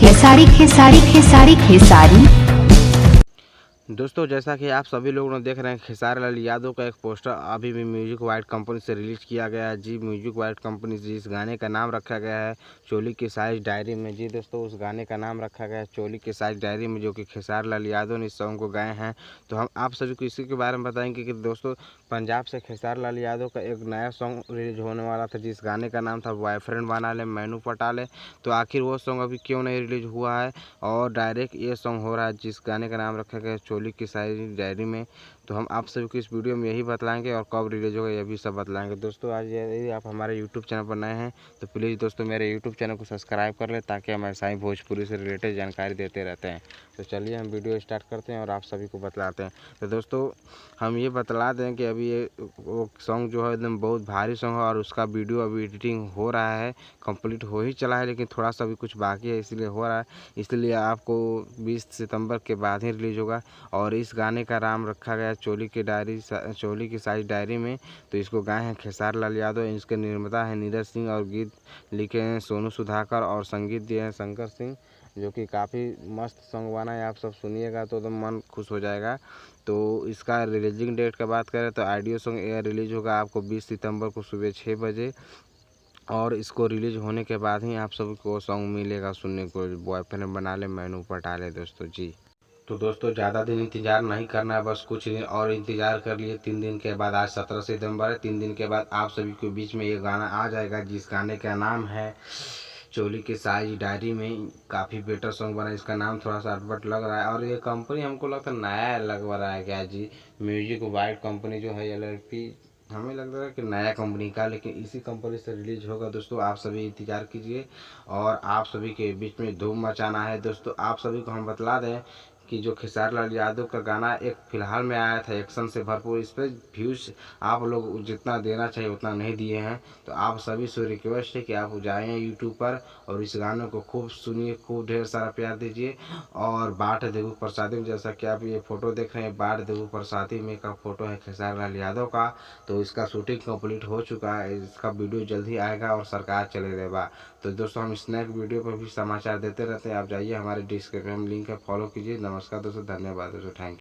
खेसारी खेसारी खेसारी खेसारी। दोस्तों, जैसा कि आप सभी लोग देख रहे हैं, खेसारी लाल यादव का एक पोस्टर अभी भी म्यूजिक वाइड कंपनी से रिलीज किया गया है। जी, म्यूजिक वाइड कंपनी से इस गाने का नाम रखा गया है चोली की साइज डायरी में। जी दोस्तों, उस गाने का नाम रखा गया है चोली की साइज डायरी में, जो कि खेसारी लाल यादव ने इस सॉन्ग को गाए हैं। तो हम आप सभी को इसी के बारे में बताएंगे कि दोस्तों, पंजाब से खेसारी लाल यादव का एक नया सॉन्ग रिलीज होने वाला था, जिस गाने का नाम था बॉयफ्रेंड बना ले मैनू पटा ले। तो आखिर वो सॉन्ग अभी क्यों नहीं रिलीज हुआ है और डायरेक्ट ये सॉन्ग हो रहा है, जिस गाने का नाम रखा गया है चोली की साइज डायरी में। तो हम आप सभी को इस वीडियो में यही बतलाएंगे और कब रिलीज होगा ये भी सब बतलाएंगे। दोस्तों, आज यदि आप हमारे यूट्यूब चैनल पर नए हैं तो प्लीज़ दोस्तों मेरे यूट्यूब चैनल को सब्सक्राइब कर लें, ताकि हम ऐसा ही भोजपुरी से रिलेटेड जानकारी देते रहते हैं। तो चलिए हम वीडियो स्टार्ट करते हैं और आप सभी को बतलाते हैं। तो दोस्तों, हम ये बतला दें कि अभी ये वो सॉन्ग जो है एकदम बहुत भारी सॉन्ग है और उसका वीडियो अभी एडिटिंग हो रहा है, कंप्लीट हो ही चला है, लेकिन थोड़ा सा अभी कुछ बाकी है, इसलिए हो रहा है। इसलिए आपको 20 सितंबर के बाद ही रिलीज होगा। और इस गाने का नाम रखा गया चोली की साइज डायरी में। तो इसको गाए हैं खेसारी लाल यादव, इसके निर्माता हैं नीरज सिंह और गीत लिखे हैं सोनू सुधाकर और संगीत दिए हैं शंकर सिंह, जो कि काफ़ी मस्त सॉन्ग बना है। आप सब सुनिएगा तो एकदम मन खुश हो जाएगा। तो इसका रिलीजिंग डेट का बात करें तो ऑडियो सॉन्ग एयर रिलीज होगा आपको 20 सितंबर को सुबह 6 बजे। और इसको रिलीज होने के बाद ही आप सबको सॉन्ग मिलेगा सुनने को, बॉयफ्रेंड बना ले मैनू पटा ले। दोस्तों जी, तो दोस्तों ज़्यादा दिन इंतज़ार नहीं करना है, बस कुछ दिन और इंतज़ार कर लिए। 3 दिन के बाद, आज 17 सितंबर है, 3 दिन के बाद आप सभी के बीच में ये गाना आ जाएगा, जिस गाने का नाम है चोली की साइज डायरी में। काफ़ी बेटर सॉन्ग बना है, इसका नाम थोड़ा सा अटपट लग रहा है और ये कंपनी हमको लगता है नया लग रहा है क्या जी। म्यूजिक वाइड कंपनी जो है LLP, हमें लग रहा है कि नया कंपनी का, लेकिन इसी कंपनी से रिलीज होगा। दोस्तों आप सभी इंतज़ार कीजिए और आप सभी के बीच में धूम मचाना है। दोस्तों आप सभी को हम बतला दें कि जो खेसारी लाल यादव का गाना एक फ़िलहाल में आया था एक्शन से भरपूर, इस पर व्यूज़ आप लोग जितना देना चाहिए उतना नहीं दिए हैं। तो आप सभी से रिक्वेस्ट है कि आप जाएँ यूट्यूब पर और इस गाने को खूब सुनिए, खूब ढेर सारा प्यार दीजिए। और बाट देवू प्रसादी में, जैसा कि आप ये फ़ोटो देख रहे हैं, बाट देवू प्रसादी में का फ़ोटो है खेसारी लाल यादव का। तो इसका शूटिंग कंप्लीट हो चुका है, इसका वीडियो जल्द ही आएगा और सरकार चले देगा। तो दोस्तों, हम स्नैक वीडियो पर भी समाचार देते रहते हैं, आप जाइए हमारे डिस्क्रिप्शन में लिंक है, फॉलो कीजिए। नमस्कार दोस्तों, धन्यवाद दोस्तों, थैंक यू।